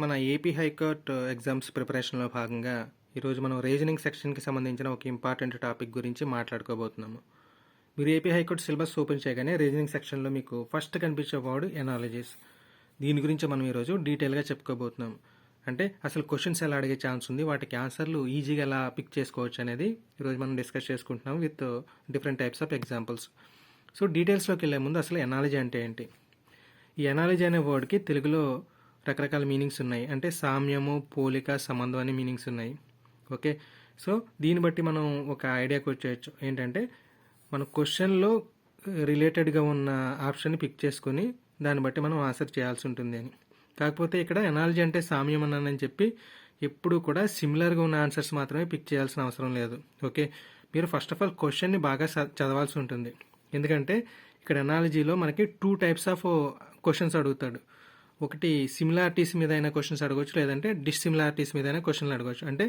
మన AP high court exams ప్రిపరేషన్లో భాగంగా ఈరోజు మనం రీజనింగ్ సెక్షన్కి సంబంధించిన ఒక ఇంపార్టెంట్ టాపిక్ గురించి మాట్లాడుకోబోతున్నాము. మీరు ఏపీ హైకోర్టు సిలబస్ ఓపెన్ చేయగానే రీజనింగ్ సెక్షన్లో మీకు ఫస్ట్ కనిపించే వర్డ్ ఎనాలజీస్. దీని గురించి మనం ఈరోజు డీటెయిల్గా చెప్పుకోబోతున్నాం. అంటే అసలు క్వశ్చన్స్ ఎలా అడిగే ఛాన్స్ ఉంది, వాటికి ఆన్సర్లు ఈజీగా ఎలా పిక్ చేసుకోవచ్చు అనేది ఈరోజు మనం డిస్కస్ చేసుకుంటున్నాం with different types of examples. So డీటెయిల్స్లోకి వెళ్ళే ముందు అసలు ఎనాలజీ అంటే ఏంటి? ఈ ఎనాలజీ అనే వర్డ్కి తెలుగులో రకరకాల మీనింగ్స్ ఉన్నాయి. అంటే సామ్యము, పోలిక, సంబంధం అనే మీనింగ్స్ ఉన్నాయి. ఓకే, సో దీన్ని బట్టి మనం ఒక ఐడియాకి వచ్చేయచ్చు. ఏంటంటే మన క్వశ్చన్లో రిలేటెడ్గా ఉన్న ఆప్షన్ని పిక్ చేసుకొని దాన్ని బట్టి మనం ఆన్సర్ చేయాల్సి ఉంటుంది అని. కాకపోతే ఇక్కడ ఎనాలజీ అంటే సామ్యం అన్నానని చెప్పి ఎప్పుడు కూడా సిమిలర్గా ఉన్న ఆన్సర్స్ మాత్రమే పిక్ చేయాల్సిన అవసరం లేదు. ఓకే, మీరు ఫస్ట్ ఆఫ్ ఆల్ క్వశ్చన్ని బాగా చదవాల్సి ఉంటుంది. ఎందుకంటే ఇక్కడ ఎనాలజీలో మనకి 2 టైప్స్ ఆఫ్ క్వశ్చన్స్ అడుగుతాడు. ఒకటి సిమిలారిటీస్ మీద అయినా క్వశ్చన్స్ అడగవచ్చు, లేదంటే డిస్సిమిలారిటీస్ మీద అయినా క్వశ్చన్లు అడగవచ్చు. అంటే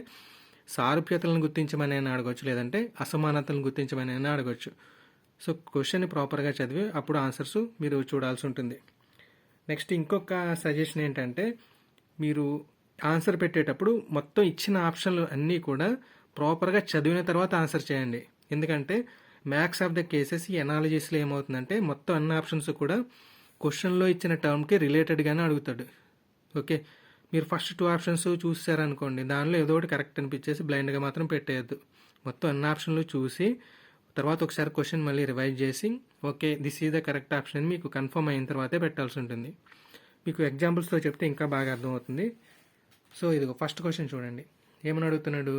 సారూప్యతలను గుర్తించమని అయినా అడగవచ్చు, లేదంటే అసమానతలను గుర్తించమని అయినా అడగవచ్చు. సో క్వశ్చన్ని ప్రాపర్గా చదివి అప్పుడు ఆన్సర్స్ మీరు చూడాల్సి ఉంటుంది. నెక్స్ట్ ఇంకొక సజెషన్ ఏంటంటే మీరు ఆన్సర్ పెట్టేటప్పుడు మొత్తం ఇచ్చిన ఆప్షన్లు అన్నీ కూడా ప్రాపర్గా చదివిన తర్వాత ఆన్సర్ చేయండి. ఎందుకంటే మ్యాక్స్ ఆఫ్ ద కేసెస్ ఈ ఎనాలజీస్లో ఏమవుతుందంటే మొత్తం అన్ని ఆప్షన్స్ కూడా క్వశ్చన్లో ఇచ్చిన టర్మ్కి రిలేటెడ్గానే అడుగుతాడు. ఓకే, మీరు ఫస్ట్ 2 ఆప్షన్స్ చూసారనుకోండి, దానిలో ఏదో ఒకటి కరెక్ట్ అనిపించేసి బ్లైండ్గా మాత్రం పెట్టేయద్దు. మొత్తం అన్ని ఆప్షన్లు చూసి తర్వాత ఒకసారి క్వశ్చన్ మళ్ళీ రివైజ్ చేసి okay this is the correct option అని మీకు కన్ఫర్మ్ అయిన తర్వాతే పెట్టాల్సి ఉంటుంది. మీకు ఎగ్జాంపుల్స్తో చెప్తే ఇంకా బాగా అర్థమవుతుంది. సో ఇదిగో ఫస్ట్ క్వశ్చన్ చూడండి. ఏమని అడుగుతున్నాడు?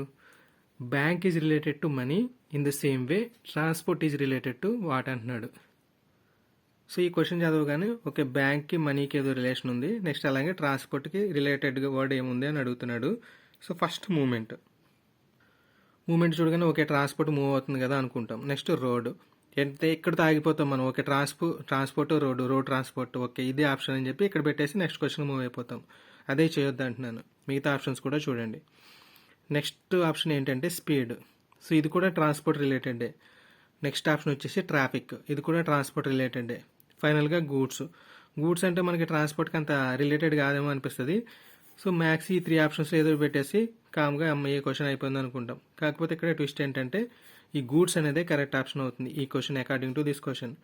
Bank is related to money in the same way transport is related to what అంటున్నాడు. సో ఈ క్వశ్చన్ చదవగానే ఓకే బ్యాంక్కి మనీకి ఏదో రిలేషన్ ఉంది, నెక్స్ట్ అలాగే ట్రాన్స్పోర్ట్కి రిలేటెడ్గా వర్డ్ ఏముంది అని అడుగుతున్నాడు. సో ఫస్ట్ మూమెంట్ చూడగానే ఓకే ట్రాన్స్పోర్ట్ మూవ్ అవుతుంది కదా అనుకుంటాం. నెక్స్ట్ రోడ్, అంటే ఇక్కడ ఆగిపోతాం మనం. Okay transport road transport, okay ఇదే ఆప్షన్ అని చెప్పి ఇక్కడ పెట్టేసి నెక్స్ట్ క్వశ్చన్ మూవ్ అయిపోతాం. అదే చేయొద్దు అంటున్నాను. మిగతా ఆప్షన్స్ కూడా చూడండి. నెక్స్ట్ ఆప్షన్ ఏంటంటే స్పీడ్. సో ఇది కూడా ట్రాన్స్పోర్ట్ రిలేటెడే. నెక్స్ట్ ఆప్షన్ వచ్చేసి ట్రాఫిక్, ఇది కూడా ట్రాన్స్పోర్ట్ రిలేటెడే. ఫైనల్గా గూడ్స్ అంటే మనకి ట్రాన్స్పోర్ట్కి అంత రిలేటెడ్ కాదేమో అనిపిస్తుంది. సో మ్యాక్స్ ఈ 3 ఆప్షన్స్ ఏదో పెట్టేసి కామ్గా అమ్మాయి క్వశ్చన్ అయిపోయింది అనుకుంటాం. కాకపోతే ఇక్కడ ట్విస్ట్ ఏంటంటే ఈ గూడ్స్ అనేది కరెక్ట్ ఆప్షన్ అవుతుంది ఈ question according to this question.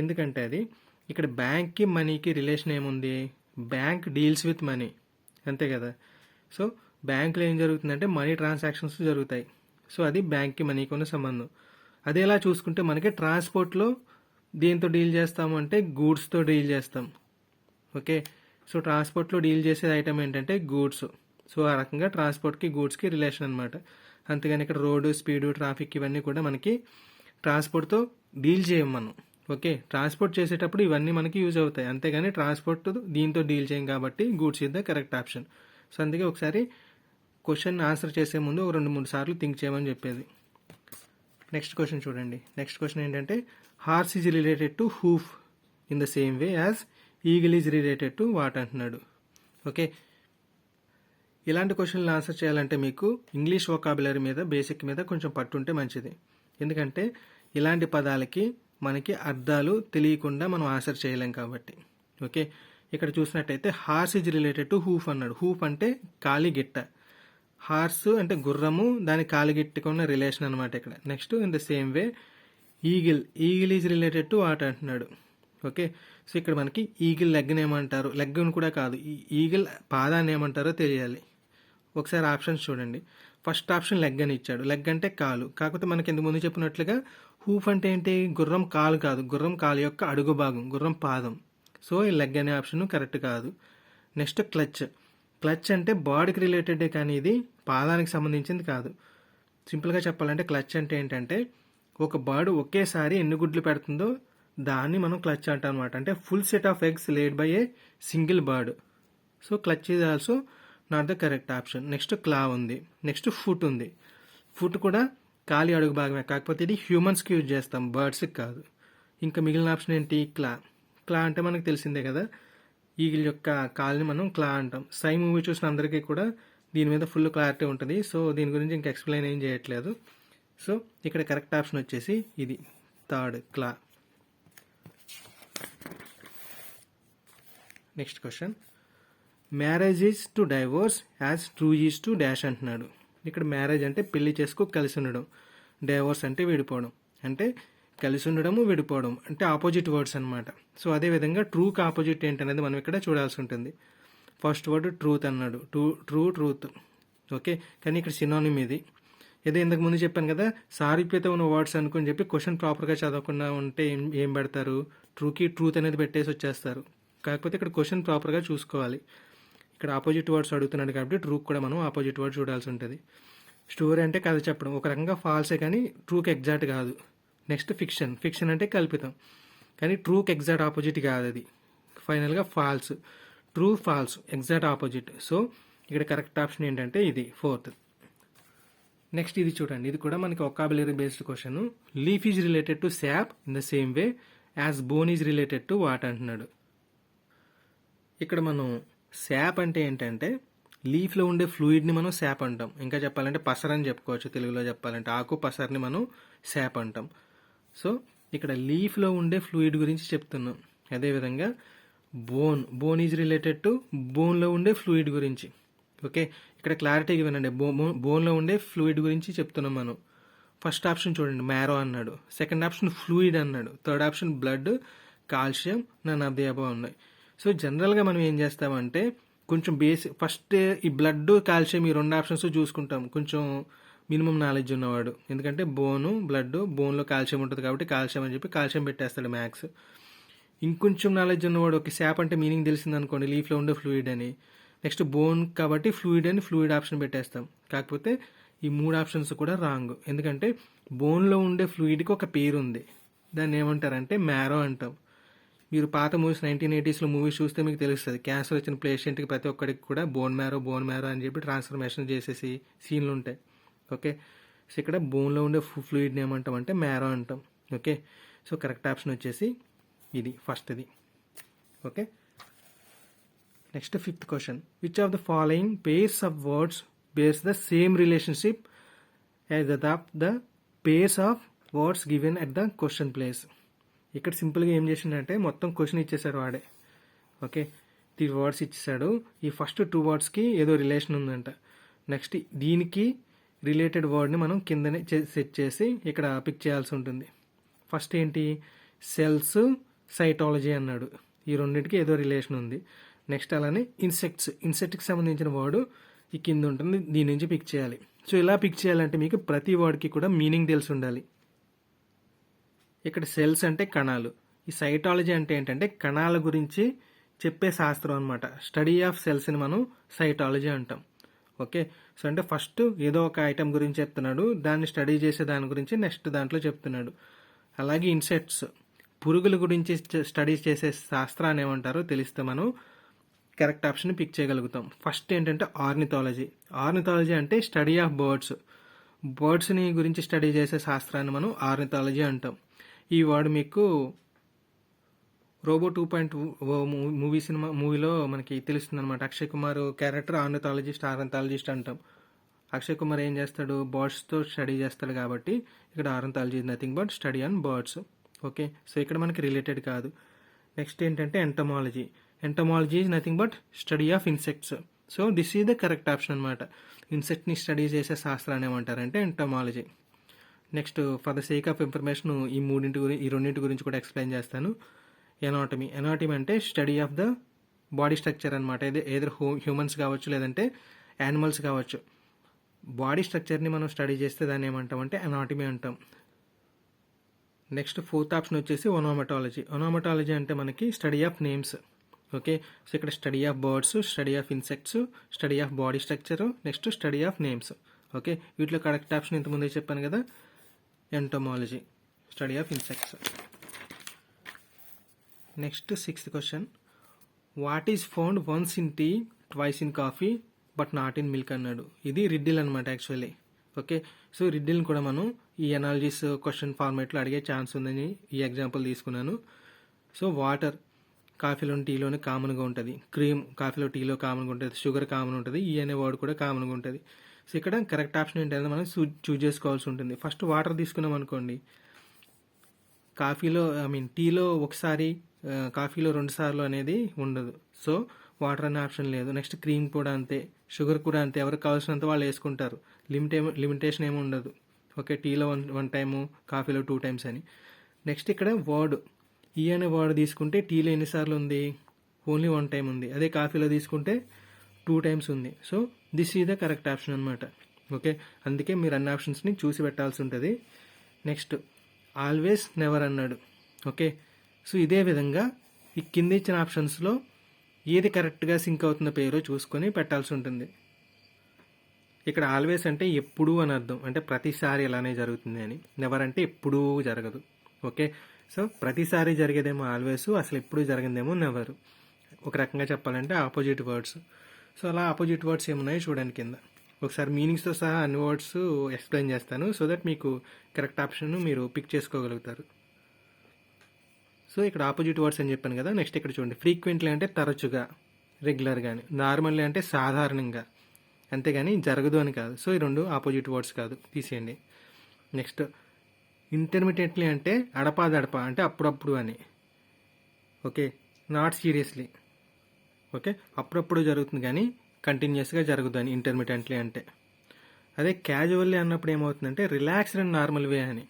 ఎందుకంటే అది ఇక్కడ బ్యాంక్కి మనీకి రిలేషన్ ఏముంది? బ్యాంక్ డీల్స్ విత్ మనీ, అంతే కదా. సో బ్యాంకులో ఏం జరుగుతుందంటే మనీ ట్రాన్సాక్షన్స్ జరుగుతాయి. సో అది బ్యాంక్కి మనీకి ఉన్న సంబంధం. అదేలా చూసుకుంటే మనకి ట్రాన్స్పోర్ట్లో దేంతో డీల్ చేస్తాము అంటే గూడ్స్తో డీల్ చేస్తాం. ఓకే, సో ట్రాన్స్పోర్ట్లో డీల్ చేసే ఐటమ్ ఏంటంటే గూడ్స్. సో ఆ రకంగా ట్రాన్స్పోర్ట్కి గూడ్స్కి రిలేషన్ అనమాట. అంతేగాని ఇక్కడ రోడ్డు, స్పీడు, ట్రాఫిక్ ఇవన్నీ కూడా మనకి ట్రాన్స్పోర్ట్తో డీల్ చేయం మనం. ఓకే, ట్రాన్స్పోర్ట్ చేసేటప్పుడు ఇవన్నీ మనకి యూజ్ అవుతాయి, అంతేగాని ట్రాన్స్పోర్ట్ దీంతో డీల్ చేయం కాబట్టి goods is the correct option. So అందుకే ఒకసారి క్వశ్చన్ ఆన్సర్ చేసే ముందు ఒక 2-3 సార్లు థింక్ చేయమని చెప్పేది. నెక్స్ట్ క్వశ్చన్ చూడండి. నెక్స్ట్ క్వశ్చన్ ఏంటంటే horse is related to hoof in the same way as eagle is related to what అంటున్నాడు. ఓకే, ఇలాంటి క్వశ్చన్లు ఆన్సర్ చేయాలంటే మీకు ఇంగ్లీష్ వొకాబులరీ మీద బేసిక్ మీద కొంచెం పట్టుంటే మంచిది. ఎందుకంటే ఇలాంటి పదాలకి మనకి అర్థాలు తెలియకుండా మనం ఆన్సర్ చేయలేం కాబట్టి. ఓకే, ఇక్కడ చూసినట్టయితే horse is related to hoof అన్నాడు. హూఫ్ అంటే కాలిగిట్ట, హార్స్ అంటే గుర్రము, దాని కాలిగిట్టుకున్న రిలేషన్ అనమాట ఇక్కడ. Next in the same way eagle is related to what అంటున్నాడు. ఓకే, సో ఇక్కడ మనకి ఈగిల్ లెగ్ని ఏమంటారు, లెగ్ని కూడా కాదు, ఈగిల్ పాదాన్ని ఏమంటారో తెలియాలి. ఒకసారి ఆప్షన్స్ చూడండి. ఫస్ట్ ఆప్షన్ లెగ్ అని ఇచ్చాడు. లెగ్ అంటే కాలు, కాకపోతే మనకి ఇంతకు ముందు చెప్పినట్లుగా హూఫ్ అంటే ఏంటి? గుర్రం కాలు కాదు, గుర్రం కాలు యొక్క అడుగు భాగం, గుర్రం పాదం. సో ఈ లెగ్ అనే ఆప్షన్ కరెక్ట్ కాదు. నెక్స్ట్ క్లచ్ అంటే బాడీకి రిలేటెడే కానీ ఇది పాదానికి సంబంధించింది కాదు. సింపుల్గా చెప్పాలంటే క్లచ్ అంటే ఏంటంటే ఒక బర్డ్ ఒకేసారి ఎన్ని గుడ్లు పెడుతుందో దాన్ని మనం క్లచ్ అంటాం అనమాట. అంటే full set of eggs laid by a single bird. So clutch is also not the correct option. Next క్లా ఉంది. నెక్స్ట్ ఫుట్ ఉంది. ఫుట్ కూడా కాలి అడుగు భాగమే, కాకపోతే ఇది హ్యూమన్స్కి యూజ్ చేస్తాం, బర్డ్స్కి కాదు. ఇంకా మిగిలిన ఆప్షన్ ఏంటి? క్లా అంటే మనకు తెలిసిందే కదా, ఈగిల్ యొక్క కాల్ని మనం క్లా అంటాం. సై మూవీ చూసిన అందరికీ కూడా దీని మీద ఫుల్ క్లారిటీ ఉంటుంది. సో దీని గురించి ఇంకా ఎక్స్ప్లెయిన్ ఏం చేయట్లేదు. సో ఇక్కడ కరెక్ట్ ఆప్షన్ వచ్చేసి ఇది థర్డ్, క్లా. Next question, marriage is to divorce as true is to dash అంటున్నాడు. ఇక్కడ మ్యారేజ్ అంటే పెళ్లి చేసుకో కలిసి ఉండడం, డైవోర్స్ అంటే విడిపోవడం. అంటే కలిసి ఉండడము విడిపోవడం అంటే ఆపోజిట్ వర్డ్స్ అనమాట. సో అదేవిధంగా ట్రూకి ఆపోజిట్ ఏంటనేది మనం ఇక్కడ చూడాల్సి ఉంటుంది. ఫస్ట్ వర్డ్ ట్రూత్ అన్నాడు, ట్రూత్. ఓకే, కానీ ఇక్కడ సినానిమ్ ఇది. ఏదో ఇంతకు ముందు చెప్పాను కదా, సారూప్యత ఉన్న వర్డ్స్ అనుకుని చెప్పి క్వశ్చన్ ప్రాపర్గా చదవకుండా ఉంటే ఏం పెడతారు, ట్రూకి ట్రూత్ అనేది పెట్టేసి వచ్చేస్తారు. కాకపోతే ఇక్కడ క్వశ్చన్ ప్రాపర్గా చూసుకోవాలి. ఇక్కడ ఆపోజిట్ వర్డ్స్ అడుగుతున్నాడు కాబట్టి ట్రూకి కూడా మనం ఆపోజిట్ వర్డ్ చూడాల్సి ఉంటుంది. స్టోరీ అంటే కథ చెప్పడం, ఒక రకంగా ఫాల్సే కానీ ట్రూకి ఎగ్జాక్ట్ కాదు. నెక్స్ట్ ఫిక్షన్ అంటే కల్పితం, కానీ ట్రూకి ఎగ్జాక్ట్ ఆపోజిట్ కాదు అది. ఫైనల్గా false, true false exact opposite. So ఇక్కడ కరెక్ట్ ఆప్షన్ ఏంటంటే ఇది 4th. నెక్స్ట్ ఇది చూడండి, ఇది కూడా మనకి vocabulary based question. Leaf is related to sap in the same way as bone is related to what అంటున్నాడు. ఇక్కడ మనం శాప్ అంటే ఏంటంటే లీఫ్లో ఉండే ఫ్లూయిడ్ని మనం శాప్ అంటాం. ఇంకా చెప్పాలంటే పసర్ అని చెప్పుకోవచ్చు, తెలుగులో చెప్పాలంటే ఆకు పసర్ని మనం శాప్ అంటాం. సో ఇక్కడ లీఫ్లో ఉండే ఫ్లూయిడ్ గురించి చెప్తున్నాం. అదేవిధంగా బోన్ ఈజ్ రిలేటెడ్ టు బోన్లో ఉండే ఫ్లూయిడ్ గురించి. ఓకే, ఇక్కడ క్లారిటీగా వినండి, బోన్లో ఉండే ఫ్లూయిడ్ గురించి చెప్తున్నాం మనం. ఫస్ట్ ఆప్షన్ చూడండి మ్యారో అన్నాడు, సెకండ్ ఆప్షన్ ఫ్లూయిడ్ అన్నాడు, third option blood, calcium, none of the above ఉన్నాయి. సో జనరల్గా మనం ఏం చేస్తామంటే కొంచెం ఫస్ట్ ఈ బ్లడ్ కాల్షియం ఈ 2 ఆప్షన్స్ చూసుకుంటాం కొంచెం మినిమం నాలెడ్జ్ ఉన్నవాడు. ఎందుకంటే బోన్లో కాల్షియం ఉంటుంది కాబట్టి కాల్షియం అని చెప్పి కాల్షియం పెట్టేస్తాడు మ్యాథ్స్. ఇంకొంచెం నాలెడ్జ్ ఉన్నవాడు ఒక శాప్ అంటే మీనింగ్ తెలిసింది అనుకోండి, లీఫ్లో ఉండే ఫ్లూయిడ్ అని. నెక్స్ట్ బోన్ కాబట్టి ఫ్లూయిడ్ ఆప్షన్ పెట్టేస్తాం. కాకపోతే ఈ 3 ఆప్షన్స్ కూడా రాంగ్. ఎందుకంటే బోన్లో ఉండే ఫ్లూయిడ్కి ఒక పేరు ఉంది, దాన్ని ఏమంటారంటే మ్యారో అంటాం. మీరు పాత మూవీస్ 1980s మూవీస్ చూస్తే మీకు తెలుస్తుంది, క్యాన్సర్ వచ్చిన పేషెంట్కి ప్రతి ఒక్కడికి కూడా బోన్ మ్యారో అని చెప్పి ట్రాన్స్ఫర్మేషన్ చేసేసి సీన్లు ఉంటాయి. ఓకే, సో ఇక్కడ బోన్లో ఉండే ఫ్లూయిడ్ని ఏమంటాం అంటే మ్యారో అంటాం. ఓకే, సో కరెక్ట్ ఆప్షన్ వచ్చేసి ఇది ఫస్ట్ది. Okay, next 5th question. Which of the following pairs of words bears the same relationship as the pairs of words given at the question place. ఇక్కడ సింపుల్గా ఏం చేసిండంటే మొత్తం క్వశ్చన్ ఇచ్చేసాడు వాడే. ఓకే, 3 వర్డ్స్ ఇచ్చేసాడు. ఈ ఫస్ట్ 2 వర్డ్స్కి ఏదో రిలేషన్ ఉందంట. నెక్స్ట్ దీనికి రిలేటెడ్ వర్డ్ని మనం కిందనే సెట్ చేసి ఇక్కడ పిక్ చేయాల్సి ఉంటుంది. ఫస్ట్ ఏంటి, సెల్స్, సైటాలజీ అన్నాడు. ఈ రెండింటికి ఏదో రిలేషన్ ఉంది. నెక్స్ట్ అలానే ఇన్సెక్ట్కి సంబంధించిన వర్డ్ ఈ కింద ఉంటుంది, దీని నుంచి పిక్ చేయాలి. సో ఇలా పిక్ చేయాలంటే మీకు ప్రతి వర్డ్కి కూడా మీనింగ్ తెలిసి ఉండాలి. ఇక్కడ సెల్స్ అంటే కణాలు, ఈ సైటాలజీ అంటే ఏంటంటే కణాల గురించి చెప్పే శాస్త్రం అనమాట. స్టడీ ఆఫ్ సెల్స్ని మనం సైటాలజీ అంటాం. ఓకే, సో అంటే ఫస్ట్ ఏదో ఒక ఐటెం గురించి చెప్తున్నాడు, దాన్ని స్టడీ చేసే దాని గురించి నెక్స్ట్ దాంట్లో చెప్తున్నాడు. అలాగే ఇన్సెక్ట్స్, పురుగుల గురించి స్టడీ చేసే శాస్త్రాన్ని ఏమంటారో తెలిస్తే మనం కరెక్ట్ ఆప్షన్ పిక్ చేయగలుగుతాం. ఫస్ట్ ఏంటంటే ఆర్నిథాలజీ అంటే స్టడీ ఆఫ్ బర్డ్స్ని గురించి స్టడీ చేసే శాస్త్రాన్ని మనం ఆర్నిథాలజీ అంటాం. ఈ వర్డ్ మీకు రోబో 2.0 మూవీలో మనకి తెలుస్తుంది అనమాట. అక్షయ్ కుమార్ క్యారెక్టర్ ఆర్నిథాలజిస్ట్ అంటాం. అక్షయ్ కుమార్ ఏం చేస్తాడు, బర్డ్స్తో స్టడీ చేస్తాడు కాబట్టి ఇక్కడ ornithology is nothing but study on birds. Okay, so ఇక్కడ మనకి రిలేటెడ్ కాదు. నెక్స్ట్ ఏంటంటే entomology is nothing but study of insects. So this is the correct option అనమాట. ఇన్సెక్ట్ని స్టడీ చేసే శాస్త్రాన్ని ఏమంటారంటే entomology. Next for the sake of information ఈ రెండింటి గురించి కూడా ఎక్స్ప్లెయిన్ చేస్తాను. ఎనాటమీ అంటే study of the body structure అనమాట. ఏదర్ హ్యూమన్స్ కావచ్చు లేదంటే యానిమల్స్ కావచ్చు. బాడీ స్ట్రక్చర్ని మనం స్టడీ చేస్తే దాన్ని ఏమంటామంటే ఎనాటమీ అంటాం. నెక్స్ట్ 4th ఆప్షన్ వచ్చేసి ఒనోమటాలజీ అంటే మనకి study of names. Okay, so ఇక్కడ study of birds, study of insects, study of body structure, next study of names. Okay, వీటిలో కరెక్ట్ ఆప్షన్ ఇంతకుముందే చెప్పాను కదా, entomology, study of insects. Next 6th question. What is found once in tea, twice in coffee but not in milk అన్నాడు. ఇది రిడ్డిల్ అనమాట actually. Okay, so రిడ్డిల్ని కూడా మనం ఈ అనాలజీస్ క్వశ్చన్ ఫార్మేట్లో అడిగే ఛాన్స్ ఉందని ఈ ఎగ్జాంపుల్ తీసుకున్నాను. సో వాటర్ కాఫీలోని టీలోనే కామన్గా ఉంటుంది, క్రీమ్ కాఫీలో టీలో కామన్గా ఉంటుంది, షుగర్ కామన్ ఉంటుంది, ఈ అనే వర్డ్ కూడా కామన్గా ఉంటుంది. సో ఇక్కడ కరెక్ట్ ఆప్షన్ ఏంటంటే మనం చూజ్ చేసుకోవాల్సి ఉంటుంది. ఫస్ట్ వాటర్ తీసుకున్నాం అనుకోండి, టీలో ఒకసారి, కాఫీలో 2 సార్లు అనేది ఉండదు. సో వాటర్ అనే ఆప్షన్ లేదు. నెక్స్ట్ క్రీమ్ కూడా అంతే, షుగర్ కూడా అంతే, ఎవరికి కావాల్సినంత వాళ్ళు వేసుకుంటారు. లిమిటేషన్ ఏమి ఉండదు. ఓకే, టీలో వన్ టైము, కాఫీలో 2 టైమ్స్ అని. నెక్స్ట్ ఇక్కడ వర్డ్, ఈ అనే వర్డ్ తీసుకుంటే టీలో ఎన్నిసార్లు ఉంది, ఓన్లీ 1 టైం ఉంది. అదే కాఫీలో తీసుకుంటే 2 టైమ్స్ ఉంది. So this is the correct option అనమాట. ఓకే, అందుకే మీరు అన్ని ఆప్షన్స్ని చూసి పెట్టాల్సి ఉంటుంది. నెక్స్ట్ ఆల్వేస్, నెవర్ అన్నాడు. ఓకే, సో ఇదే విధంగా ఈ కింద ఇచ్చిన ఆప్షన్స్లో ఏది కరెక్ట్గా సింక్ అవుతున్న పేరో చూసుకొని పెట్టాల్సి ఉంటుంది. ఇక్కడ ఆల్వేస్ అంటే ఎప్పుడు అని అర్థం, అంటే ప్రతిసారి ఇలానే జరుగుతుంది అని. నెవర్ అంటే ఎప్పుడూ జరగదు. ఓకే, సో ప్రతిసారి జరిగేదేమో ఆల్వేస్, అసలు ఎప్పుడు జరిగిందేమో నెవర్. ఒక రకంగా చెప్పాలంటే ఆపోజిట్ వర్డ్స్. సో అలా ఆపోజిట్ వర్డ్స్ ఏమున్నాయో చూడండి కింద. ఒకసారి మీనింగ్స్తో సహా అన్ని వర్డ్స్ ఎక్స్ప్లెయిన్ చేస్తాను, సో దట్ మీకు కరెక్ట్ ఆప్షన్ మీరు పిక్ చేసుకోగలుగుతారు. సో ఇక్కడ ఆపోజిట్ వర్డ్స్ అని చెప్పాను కదా. నెక్స్ట్ ఇక్కడ చూడండి, ఫ్రీక్వెంట్లీ అంటే తరచుగా, రెగ్యులర్గా అని, నార్మల్లీ అంటే సాధారణంగా, అంతేగాని జరగదు అని కాదు. సో ఈ 2 ఆపోజిట్ వర్డ్స్ కాదు, తీసేయండి. నెక్స్ట్ ఇంటర్మీడియట్లీ అంటే అడపాదడప, అంటే అప్పుడప్పుడు అని. Okay, not seriously. ఓకే, అప్పుడప్పుడు జరుగుతుంది కానీ కంటిన్యూస్గా జరగదు అని ఇంటర్మీడియట్లీ అంటే. అదే క్యాజువల్లీ అన్నప్పుడు ఏమవుతుందంటే రిలాక్స్డ్ అండ్ నార్మల్ వే అని.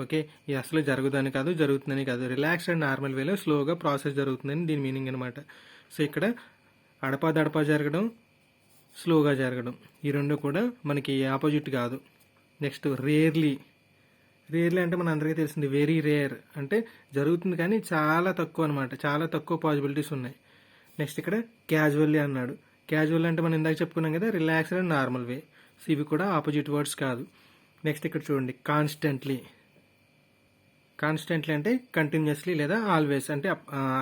ఓకే, ఇది అసలు జరుగుదని కాదు, జరుగుతుందని కాదు, రిలాక్స్డ్ అండ్ నార్మల్ వేలో స్లోగా ప్రాసెస్ జరుగుతుందని దీని మీనింగ్ అనమాట. సో ఇక్కడ అడపాదడపా జరగడం, స్లోగా జరగడం, ఈ 2 కూడా మనకి ఆపోజిట్ కాదు. Next rarely. రేర్లీ అంటే మన అందరికీ తెలిసింది వెరీ రేర్, అంటే జరుగుతుంది కానీ చాలా తక్కువ అనమాట, చాలా తక్కువ పాసిబిలిటీస్ ఉన్నాయి. నెక్స్ట్ ఇక్కడ క్యాజువల్లీ అన్నాడు. క్యాజువల్ అంటే మనం ఇందాక చెప్పుకున్నాం కదా, relaxed and normal way. So ఇవి కూడా ఆపోజిట్ వర్డ్స్ కాదు. నెక్స్ట్ ఇక్కడ చూడండి, కాన్స్టెంట్లీ. కాన్స్టెంట్లీ అంటే కంటిన్యూస్లీ లేదా ఆల్వేస్, అంటే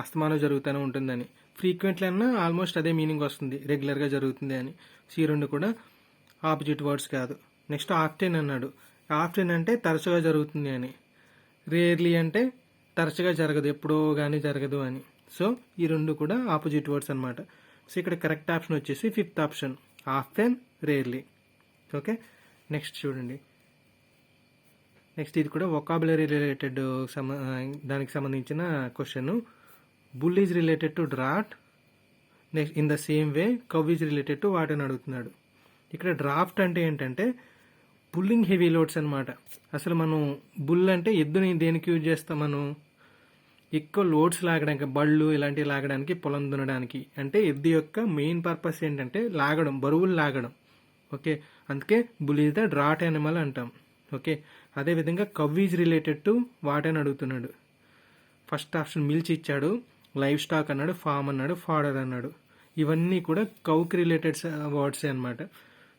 అస్తమానం జరుగుతూనే ఉంటుందని. ఫ్రీక్వెంట్లీ అన్నా ఆల్మోస్ట్ అదే మీనింగ్ వస్తుంది, రెగ్యులర్గా జరుగుతుంది అని. సో ఈ 2 కూడా ఆపోజిట్ వర్డ్స్ కాదు. నెక్స్ట్ ఆఫ్టెన్ అన్నాడు. ఆఫ్టెన్ అంటే తరచుగా జరుగుతుంది అని. రేర్లీ అంటే తరచుగా జరగదు, ఎప్పుడో కానీ జరగదు అని. సో ఈ 2 కూడా ఆపోజిట్ వర్డ్స్ అనమాట. సో ఇక్కడ కరెక్ట్ ఆప్షన్ వచ్చేసి 5th option, often, rarely. Okay, next చూడండి. నెక్స్ట్ ఇది కూడా వొకాబులరీ రిలేటెడ్ దానికి సంబంధించిన question. Bull is related to draft, next in the same way cow is related to what అని అడుగుతున్నాడు. ఇక్కడ డ్రాఫ్ట్ అంటే ఏంటంటే పుల్లింగ్ హెవీ లోడ్స్ అనమాట. అసలు మనం బుల్ అంటే ఎద్దుని దేనికి యూజ్ చేస్తాం, మనం ఎక్కువ లోడ్స్ లాగడానికి, బళ్ళు ఇలాంటివి లాగడానికి, పొలం దున్నడానికి. అంటే ఎద్దు యొక్క మెయిన్ పర్పస్ ఏంటంటే లాగడం, బరువులు లాగడం. ఓకే, అందుకే bull is the drought animal అంటాం. ఓకే, అదేవిధంగా కవ్ ఈజ్ రిలేటెడ్ టు వాట్ అని అడుగుతున్నాడు. ఫస్ట్ ఆప్షన్ మిల్చ్ ఇచ్చాడు, లైవ్ స్టాక్ అన్నాడు, ఫామ్ అన్నాడు, ఫాడర్ అన్నాడు. ఇవన్నీ కూడా కౌకి రిలేటెడ్ వర్డ్సే అనమాట.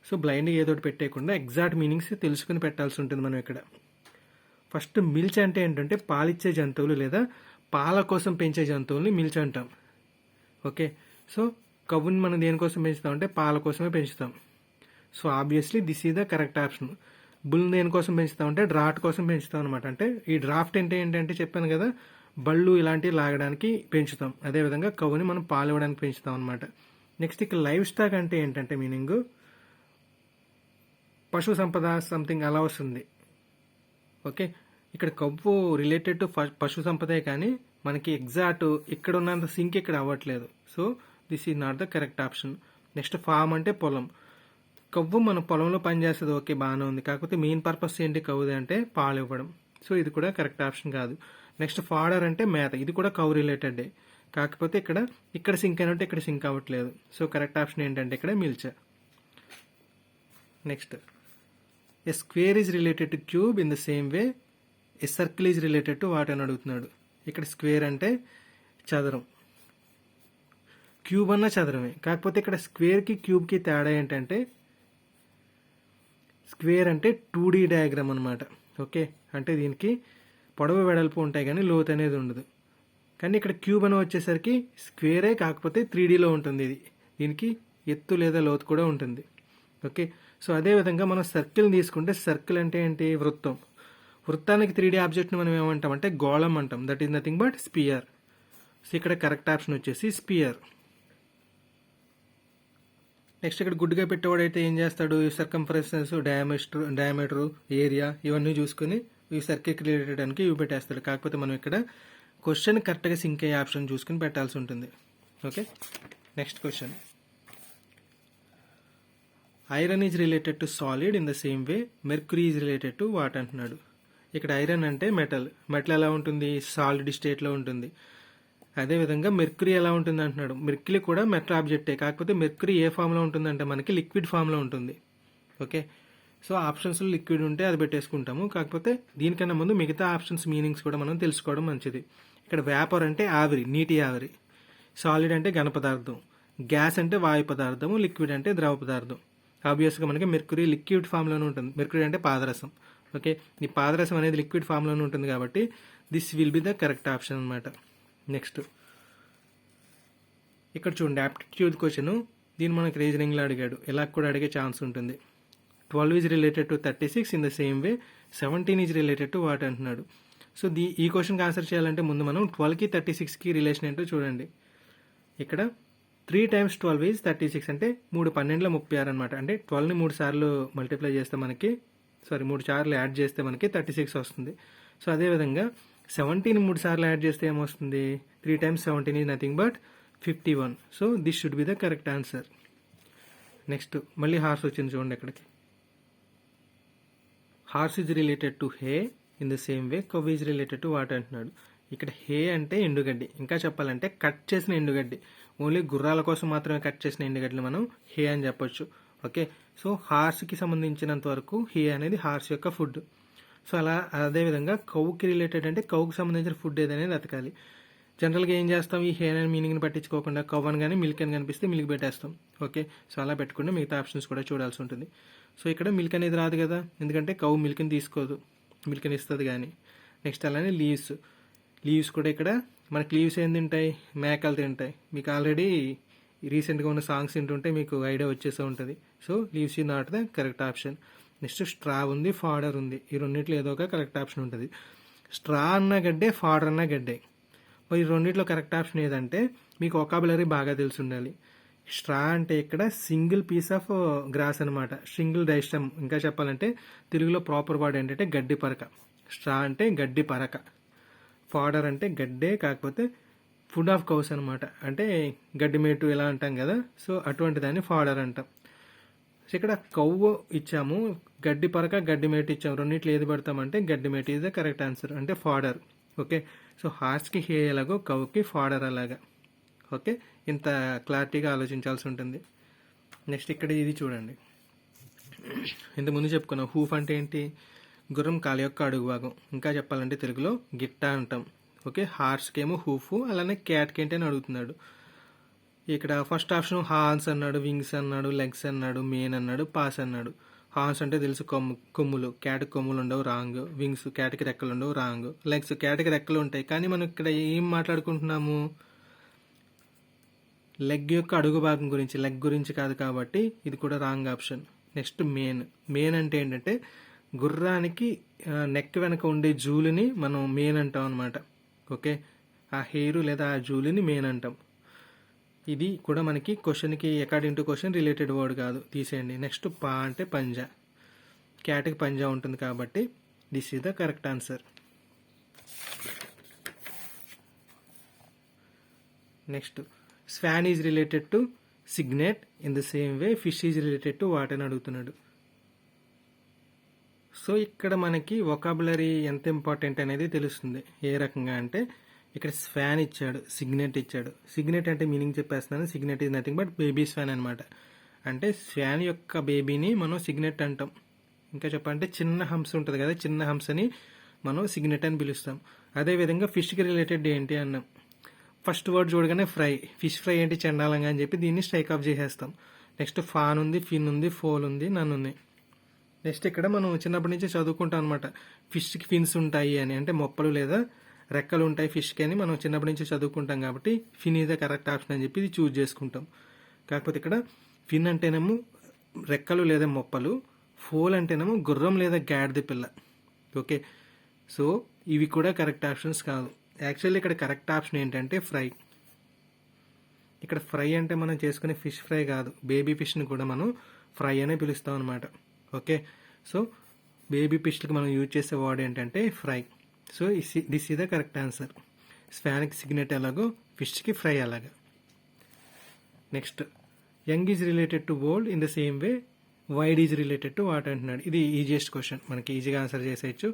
సో బ్లైండ్గా ఏదోటి పెట్టేయకుండా ఎగ్జాక్ట్ మీనింగ్స్ తెలుసుకుని పెట్టాల్సి ఉంటుంది మనం ఇక్కడ. ఫస్ట్ మిల్చ్ అంటే ఏంటంటే పాలిచ్చే జంతువులు లేదా పాల కోసం పెంచే జంతువుల్ని మిల్చ్ అంటాం. ఓకే, సో కవ్వుని మనం దేనికోసం పెంచుతామంటే పాల కోసమే పెంచుతాం. So obviously this is the correct option. Bull దేనికోసం పెంచుతామంటే డ్రాఫ్ట్ కోసం పెంచుతాం అనమాట. అంటే ఈ డ్రాఫ్ట్ అంటే ఏంటంటే చెప్పాను కదా, బళ్ళు ఇలాంటివి లాగడానికి పెంచుతాం. అదేవిధంగా కవ్వుని మనం పాలు ఇవ్వడానికి పెంచుతాం అనమాట. నెక్స్ట్ ఇక్కడ లైవ్ స్టాక్ అంటే ఏంటంటే మీనింగ్ పశు సంపద సంథింగ్ అలా వస్తుంది. ఓకే, ఇక్కడ కవ్వు రిలేటెడ్ టు పశు సంపదే కానీ మనకి ఎగ్జాక్ట్ ఇక్కడ ఉన్నంత సింక్ ఇక్కడ అవ్వట్లేదు. So this is not the correct option. Next farm అంటే పొలం. కవ్వు మన పొలంలో పనిచేస్తుంది, ఓకే బాగానే ఉంది. కాకపోతే మెయిన్ పర్పస్ ఏంటి కవ్వుది అంటే పాలు ఇవ్వడం. సో ఇది కూడా కరెక్ట్ ఆప్షన్ కాదు. నెక్స్ట్ ఫాడర్ అంటే మేత, ఇది కూడా కవ్ రిలేటెడే. కాకపోతే ఇక్కడ సింక్ అయినట్టు ఇక్కడ సింక్ అవ్వట్లేదు. సో కరెక్ట్ ఆప్షన్ ఏంటంటే ఇక్కడ milch. Next A square is related to cube in the same way a circle is related to what అని అడుగుతున్నాడు. ఇక్కడ స్క్వేర్ అంటే చదరం, క్యూబ్ అన్న చదరమే. కాకపోతే ఇక్కడ స్క్వేర్కి క్యూబ్కి తేడా ఏంటంటే స్క్వేర్ అంటే 2D డయాగ్రామ్ అనమాట. ఓకే, అంటే దీనికి పొడవు వెడల్పు ఉంటాయి కానీ లోతు అనేది ఉండదు. కానీ ఇక్కడ క్యూబ్ అని వచ్చేసరికి స్క్వేరే కాకపోతే 3Dలో ఉంటుంది. ఇది దీనికి ఎత్తు లేదా లోతు కూడా ఉంటుంది. ఓకే, సో అదేవిధంగా మనం సర్కిల్ తీసుకుంటే సర్కిల్ అంటే ఏంటి, వృత్తం. వృత్తానికి 3D ఆబ్జెక్ట్ని మనం ఏమంటాం అంటే గోళం అంటాం. That is nothing but sphere. So ఇక్కడ కరెక్ట్ ఆప్షన్ వచ్చేసి స్పియర్. నెక్స్ట్ ఇక్కడ గుడ్డుగా పెట్టేవాడైతే ఏం చేస్తాడు, సర్కంఫరెన్సెస్, డయామీటర్, ఏరియా ఇవన్నీ చూసుకుని ఈ సర్కిల్కి రిలేటెడ్ అని ఇవి పెట్టేస్తాడు. కాకపోతే మనం ఇక్కడ క్వశ్చన్ కరెక్ట్గా సింక్ అయ్యే ఆప్షన్ చూసుకుని పెట్టాల్సి ఉంటుంది. Okay. Next question, iron is related to solid in the same way mercury is related to what అంటున్నాడు. ఇక్కడ ఐరన్ అంటే మెటల్. మెటల్ ఎలా ఉంటుంది? సాలిడ్ స్టేట్లో ఉంటుంది. అదేవిధంగా మెర్క్యూరీ ఎలా ఉంటుంది అంటున్నాడు. మెర్క్యూరీ కూడా మెటల్ ఆబ్జెక్టే, కాకపోతే మెర్క్యూరీ ఏ ఫామ్లో ఉంటుందంటే మనకి లిక్విడ్ ఫామ్లో ఉంటుంది. ఓకే, సో ఆప్షన్స్లో లిక్విడ్ ఉంటే అది పెట్టేసుకుంటాము. కాకపోతే దీనికన్నా ముందు మిగతా ఆప్షన్స్ మీనింగ్స్ కూడా మనం తెలుసుకోవడం మంచిది. ఇక్కడ వేపర్ అంటే ఆవిరి, నీటి ఆవిరి. సాలిడ్ అంటే ఘన పదార్థం. గ్యాస్ అంటే వాయు పదార్థము. లిక్విడ్ అంటే ద్రవ పదార్థం. ఆబ్వియస్గా మనకి మెర్క్యూరీ లిక్విడ్ ఫామ్లోనే ఉంటుంది. మెర్క్యూరీ అంటే పాదరసం. ఓకే, ఈ పాదరసం అనేది లిక్విడ్ ఫామ్లోనే ఉంటుంది కాబట్టి this will be the correct option అనమాట. నెక్స్ట్ ఇక్కడ చూడండి, యాప్టిట్యూడ్ క్వశ్చన్. దీన్ని మనకి రీజనింగ్లో అడిగాడు. ఇలా కూడా అడిగే ఛాన్స్ ఉంటుంది. 12 is related to 36 in the same way 17 is related to what అంటున్నాడు. సో ఈ క్వశ్చన్కి ఆన్సర్ చేయాలంటే ముందు మనం 12కి 36కి రిలేషన్ ఏంటో చూడండి. ఇక్కడ 3 times 12 ఈజ్ 36 అంటే 3 12 36 అనమాట. అంటే 12ని 3 సార్లు మల్టిప్లై చేస్తే మనకి 3 సార్లు యాడ్ చేస్తే మనకి 36 వస్తుంది. సో అదేవిధంగా 17ని 3 సార్లు యాడ్ చేస్తే ఏమొస్తుంది? 3 times 17 is nothing but 51. So this should be the correct answer. Next మళ్ళీ హార్స్ వచ్చింది చూడండి. ఇక్కడికి horse is related to hay in the same way cow is related to what అంటున్నాడు. ఇక్కడ హే అంటే ఎండుగడ్డి. ఇంకా చెప్పాలంటే కట్ చేసిన ఎండుగడ్డి. ఓన్లీ గుర్రాల కోసం మాత్రమే కట్ చేసిన ఎండుగడ్డలు మనం హే అని చెప్పొచ్చు. ఓకే, సో హార్స్కి సంబంధించినంత వరకు హే అనేది హార్స్ యొక్క ఫుడ్. సో అదేవిధంగా కౌకి రిలేటెడ్ అంటే కౌకి సంబంధించిన ఫుడ్ ఏదనేది వెతకాలి. జనరల్గా ఏం చేస్తాం, ఈ హే అనే మీనింగ్ని పట్టించుకోకుండా కవ్ అని కానీ మిల్క్ అని కనిపిస్తే మిల్క్ పెట్టేస్తాం. ఓకే, సో అలా పెట్టుకుంటే మిగతా ఆప్షన్స్ కూడా చూడాల్సి ఉంటుంది. సో ఇక్కడ మిల్క్ అనేది రాదు కదా, ఎందుకంటే కవ్ మిల్క్ని తీసుకోదు, మిల్క్ని ఇస్తుంది కానీ. నెక్స్ట్ అలానే లీవ్స్ కూడా ఇక్కడ మనకి లీవ్స్ ఏం తింటాయి? మేకలు తింటాయి. మీకు ఆల్రెడీ రీసెంట్గా ఉన్న సాంగ్స్ వింటుంటే మీకు ఐడియా వచ్చేసే ఉంటుంది. So leaves is not the correct option. Next straw ఉంది, ఫాడర్ ఉంది. ఈ రెండింటిలో ఏదో ఒక కరెక్ట్ ఆప్షన్ ఉంటుంది. స్ట్రా అన్న గడ్డే, ఫాడర్ అన్న గడ్డే. మరి ఈ రెండింటిలో కరెక్ట్ ఆప్షన్ ఏదంటే మీకు వొకాబులరీ బాగా తెలిసి ఉండాలి. స్ట్రా అంటే ఇక్కడ సింగిల్ పీస్ ఆఫ్ గ్రాస్ అనమాట, సింగిల్ డైస్టమ్. ఇంకా చెప్పాలంటే తెలుగులో ప్రాపర్ వర్డ్ ఏంటంటే గడ్డి పరక. స్ట్రా అంటే గడ్డి పరక. ఫాడర్ అంటే గడ్డే, కాకపోతే ఫుడ్ ఆఫ్ కౌస్ అనమాట. అంటే గడ్డి మేటు ఇలా అంటాం కదా, సో అటువంటి దాన్ని ఫాడర్ అంటాం. సో ఇక్కడ కవ్వు ఇచ్చాము, గడ్డి పరక, గడ్డి మేటు ఇచ్చాము. రెండింటిలో ఏది పెడతామంటే గడ్డి mate is the correct answer, అంటే ఫాడర్. ఓకే, సో హార్స్కి హే ఎలాగో కవ్వుకి ఫాడర్ అలాగా. ఓకే, ఇంత క్లారిటీగా ఆలోచించాల్సి ఉంటుంది. నెక్స్ట్ ఇక్కడ ఇది చూడండి. ఇంతకుముందు చెప్పుకున్నాం, హూఫ్ అంటే ఏంటి? గుర్రం కాలి యొక్క అడుగు భాగం. ఇంకా చెప్పాలంటే తెలుగులో గిట్ట అంటాం. ఓకే, హార్స్కి ఏమో హూఫ్, అలానే క్యాట్కి ఏంటి అని అడుగుతున్నాడు. ఇక్కడ ఫస్ట్ ఆప్షన్ హార్న్స్ అన్నాడు, వింగ్స్ అన్నాడు, లెగ్స్ అన్నాడు, మెయిన్ అన్నాడు, పాస్ అన్నాడు. హార్న్స్ అంటే తెలుసు, కొమ్ములు. క్యాట్కి కొమ్ములు ఉండవు, రాంగ్. వింగ్స్ క్యాట్కి రెక్కలు ఉండవు, రాంగ్. లెగ్స్ క్యాట్కి రెక్కలు ఉంటాయి. కానీ మనం ఇక్కడ ఏం మాట్లాడుకుంటున్నాము? లెగ్ యొక్క అడుగు భాగం గురించి, లెగ్ గురించి కాదు కాబట్టి ఇది కూడా రాంగ్ ఆప్షన్. నెక్స్ట్ మెయిన్ అంటే ఏంటంటే గుర్రానికి నెక్ వెనక ఉండే జూలుని మనం మెయిన్ అంటాం అనమాట. ఓకే, ఆ హెయిర్ లేదా ఆ జూలుని మెయిన్ అంటాం. ఇది కూడా మనకి క్వశ్చన్కి according to question related word కాదు, తీసేయండి. నెక్స్ట్ పా అంటే పంజా. క్యాట్కి పంజా ఉంటుంది కాబట్టి this is the correct answer. Next swan is related to cygnet in the same way fish is related to what అని అడుగుతున్నాడు. సో ఇక్కడ మనకి వొకాబులరీ ఎంత ఇంపార్టెంట్ అనేది తెలుస్తుంది. ఏ రకంగా అంటే ఇక్కడ స్వాన్ ఇచ్చాడు, సిగ్నెట్ ఇచ్చాడు. సిగ్నెట్ అంటే మీనింగ్ చెప్పేస్తున్నాను. Cygnet is nothing but baby swan అనమాట. అంటే స్వాన్ యొక్క బేబీని మనం సిగ్నెట్ అంటాం. ఇంకా చెప్పాలంటే చిన్న హంస ఉంటుంది కదా, చిన్న హంసని మనం సిగ్నెట్ అని పిలుస్తాం. అదేవిధంగా ఫిష్కి రిలేటెడ్ ఏంటి అన్నాం. ఫస్ట్ వర్డ్ చూడగానే ఫ్రై, ఫిష్ ఫ్రై ఏంటి చండాలంగా అని చెప్పి దీన్ని స్ట్రైక్ ఆఫ్ చేసేస్తాం. నెక్స్ట్ ఫాన్ ఉంది, ఫిన్ ఉంది, ఫోల్ ఉంది, నన్ ఉంది. నెక్స్ట్ ఇక్కడ మనం చిన్నప్పటి నుంచి చదువుకుంటాం అనమాట, ఫిష్కి ఫిన్స్ ఉంటాయి అని. అంటే మొప్పలు లేదా రెక్కలు ఉంటాయి ఫిష్కి అని మనం చిన్నప్పటి నుంచి చదువుకుంటాం కాబట్టి ఫిన్ ఈజ్ ద కరెక్ట్ ఆప్షన్ అని చెప్పి ఇది చూజ్ చేసుకుంటాం. కాకపోతే ఇక్కడ ఫిన్ అంటేనేమో రెక్కలు లేదా మొప్పలు, ఫోల్ అంటేనేమో గుర్రం లేదా గాడిద పిల్ల. ఓకే, సో ఇవి కూడా కరెక్ట్ ఆప్షన్స్ కాదు. యాక్చువల్లీ ఇక్కడ కరెక్ట్ ఆప్షన్ ఏంటంటే ఫ్రై. ఇక్కడ ఫ్రై అంటే మనం చేసుకునే ఫిష్ ఫ్రై కాదు, బేబీ ఫిష్ని కూడా మనం ఫ్రై అనే పిలుస్తాం అనమాట. ఓకే, సో బేబీ ఫిష్కి మనం యూజ్ చేసే వర్డ్ ఏంటంటే fry. So this is the correct answer. స్వాన్కి సిగ్నెట్ ఎలాగో ఫిష్కి ఫ్రై అలాగా. Next young is related to old in the same way wide is related to what అంటున్నాడు. ఇది ఈజియెస్ట్ క్వశ్చన్, మనకి ఈజీగా ఆన్సర్ చేసేయచ్చు.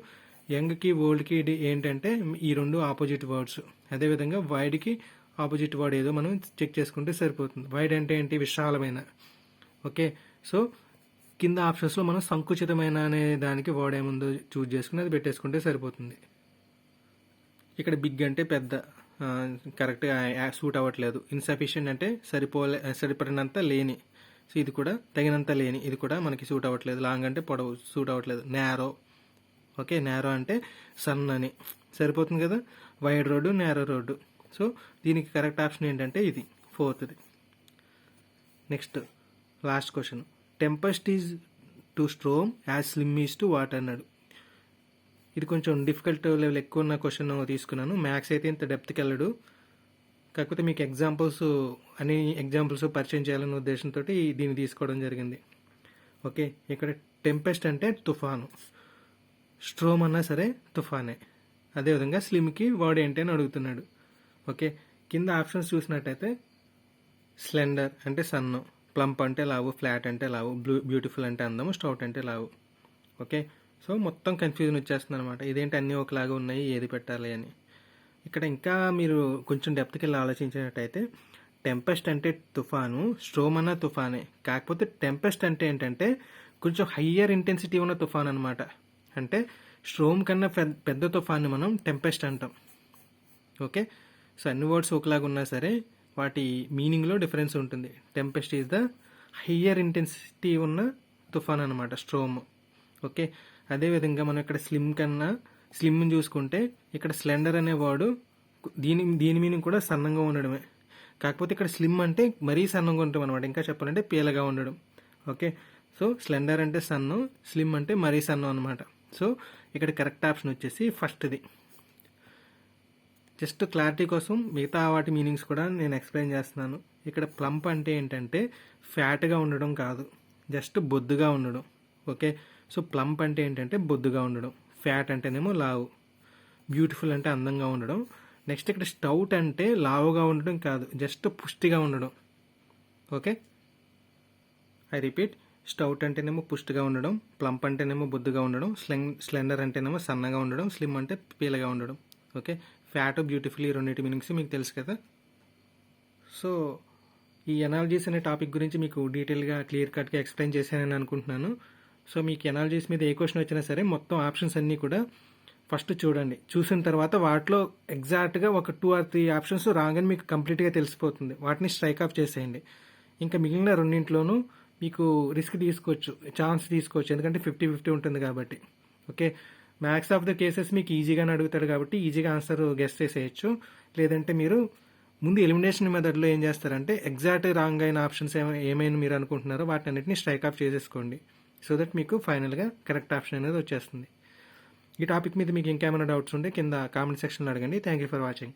యంగ్కి ఓల్డ్కి ఏంటంటే ఈ రెండు ఆపోజిట్ వర్డ్స్. అదేవిధంగా వైడ్కి ఆపోజిట్ వర్డ్ ఏదో మనం చెక్ చేసుకుంటే సరిపోతుంది. వైడ్ అంటే ఏంటి, విశాలమైన. ఓకే, సో కింద ఆప్షన్స్లో మనం సంకుచితమైన అనే దానికి వర్డ్ ఏముందో చూజ్ చేసుకుని అది పెట్టేసుకుంటే సరిపోతుంది. ఇక్కడ బిగ్ అంటే పెద్ద, కరెక్ట్గా సూట్ అవ్వట్లేదు. ఇన్సఫిషియెంట్ అంటే సరిపడినంత లేని, సో ఇది కూడా తగినంత లేని, ఇది కూడా మనకి సూట్ అవ్వట్లేదు. లాంగ్ అంటే పొడవు, సూట్ అవ్వట్లేదు. నేరో, ఓకే, నేరో అంటే సన్ అని, సరిపోతుంది కదా. Wide road, narrow road. So దీనికి కరెక్ట్ ఆప్షన్ ఏంటంటే ఇది, ఫోర్త్ది. Next last question, tempest is to storm as slim is to what అన్నాడు. ఇది కొంచెం డిఫికల్ట్ లెవెల్ ఎక్కువ ఉన్న క్వశ్చన్ తీసుకున్నాను. మ్యాథ్స్ అయితే ఇంత డెప్త్కి వెళ్ళడు, కాకపోతే మీకు అన్ని ఎగ్జాంపుల్స్ పరిచయం చేయాలనే ఉద్దేశంతో దీన్ని తీసుకోవడం జరిగింది. ఓకే, ఇక్కడ టెంపెస్ట్ అంటే తుఫాను, స్ట్రోమ్ అన్నా సరే తుఫానే. అదేవిధంగా స్లిమ్కి వర్డ్ ఏంటి అని అడుగుతున్నాడు. ఓకే, కింద ఆప్షన్స్ చూసినట్టయితే స్లెండర్ అంటే సన్ను, ప్లంప్ అంటే లావు, ఫ్లాట్ అంటే లావు, బ్యూటిఫుల్ అంటే అందము, స్టౌట్ అంటే లావు. ఓకే, సో మొత్తం కన్ఫ్యూజన్ వచ్చేస్తుంది అనమాట. ఇదేంటి అన్నీ ఒకలాగా ఉన్నాయి, ఏది పెట్టాలి అని. ఇక్కడ ఇంకా మీరు కొంచెం డెప్త్కి వెళ్ళి ఆలోచించినట్టయితే టెంపెస్ట్ అంటే తుఫాను, స్ట్రోమ్ అన్న తుఫానే. కాకపోతే టెంపెస్ట్ అంటే ఏంటంటే కొంచెం హయ్యర్ ఇంటెన్సిటీ ఉన్న తుఫాన్ అనమాట. అంటే స్ట్రోమ్ కన్నా పెద్ద తుఫాన్ని మనం టెంపెస్ట్ అంటాం. ఓకే, సో అన్ని వర్డ్స్ ఒకలాగా ఉన్నా సరే వాటి మీనింగ్లో డిఫరెన్స్ ఉంటుంది. Tempest is the higher intensity ఉన్న తుఫాన్ అనమాట, స్ట్రోమ్. ఓకే, అదేవిధంగా మనం ఇక్కడ స్లిమ్ చూసుకుంటే ఇక్కడ స్లెండర్ అనే వర్డ్ దీని మీనింగ్ కూడా సన్నంగా ఉండడమే. కాకపోతే ఇక్కడ స్లిమ్ అంటే మరీ సన్నంగా ఉంటాం అనమాట, ఇంకా చెప్పాలంటే పీలగా ఉండడం. ఓకే, సో స్లెండర్ అంటే సన్ను, స్లిమ్ అంటే మరీ సన్నం అనమాట. సో ఇక్కడ కరెక్ట్ ఆప్షన్ వచ్చేసి ఫస్ట్ది. జస్ట్ క్లారిటీ కోసం మిగతా వాటి మీనింగ్స్ కూడా నేను ఎక్స్ప్లెయిన్ చేస్తున్నాను. ఇక్కడ ప్లంప్ అంటే ఏంటంటే ఫ్యాట్గా ఉండడం కాదు, జస్ట్ బొద్దుగా ఉండడం. ఓకే, సో ప్లంప్ అంటే ఏంటంటే బొద్దుగా ఉండడం, ఫ్యాట్ అంటేనేమో లావు, బ్యూటిఫుల్ అంటే అందంగా ఉండడం. నెక్స్ట్ ఇక్కడ స్టౌట్ అంటే లావుగా ఉండడం కాదు, జస్ట్ పుష్టిగా ఉండడం. ఓకే, ఐ రిపీట్, స్టౌట్ అంటేనేమో పుష్టిగా ఉండడం, ప్లంప్ అంటేనేమో బొద్దుగా ఉండడం, స్లెండర్ అంటేనేమో సన్నగా ఉండడం, స్లిమ్ అంటే పీలగా ఉండడం. ఓకే, ఫ్యాట్, బ్యూటిఫుల్ ఈ రెండింటి మీనింగ్స్ మీకు తెలుసు కదా. సో ఈ ఎనాలజీస్ అనే టాపిక్ గురించి మీకు డీటెయిల్గా క్లియర్ కట్గా ఎక్స్ప్లెయిన్ చేశానని అనుకుంటున్నాను. సో మీకు ఎనాలజీస్ మీద ఏ క్వశ్చన్ వచ్చినా సరే మొత్తం ఆప్షన్స్ అన్నీ కూడా ఫస్ట్ చూడండి. చూసిన తర్వాత వాటిలో ఎగ్జాక్ట్గా ఒక 2 or 3 ఆప్షన్స్ రాంగ్ అని మీకు కంప్లీట్గా తెలిసిపోతుంది. వాటిని స్ట్రైక్ ఆఫ్ చేసేయండి. ఇంకా మిగిలిన రెండింటిలోనూ మీకు రిస్క్ తీసుకోవచ్చు, ఛాన్స్ తీసుకోవచ్చు, ఎందుకంటే 50-50 ఉంటుంది కాబట్టి. Okay, max of the cases మీకు ఈజీగానే అడుగుతాడు కాబట్టి ఈజీగా ఆన్సర్ గెస్ చేసేయచ్చు. లేదంటే మీరు ముందు ఎలిమినేషన్ మెథడ్లో ఏం చేస్తారంటే ఎగ్జాక్ట్ రాంగ్ అయిన ఆప్షన్స్ ఏమైనా మీరు అనుకుంటున్నారో వాటిని అన్నింటినీ స్ట్రైక్ ఆఫ్ చేసేసుకోండి. సో దట్ మీకు ఫైనల్గా కరెక్ట్ ఆప్షన్ అనేది వచ్చేస్తుంది. ఈ టాపిక్ మీద మీకు ఇంకేమైనా డౌట్స్ ఉంటే కింద కామెంట్ సెక్షన్లో అడగండి. Thank you for watching.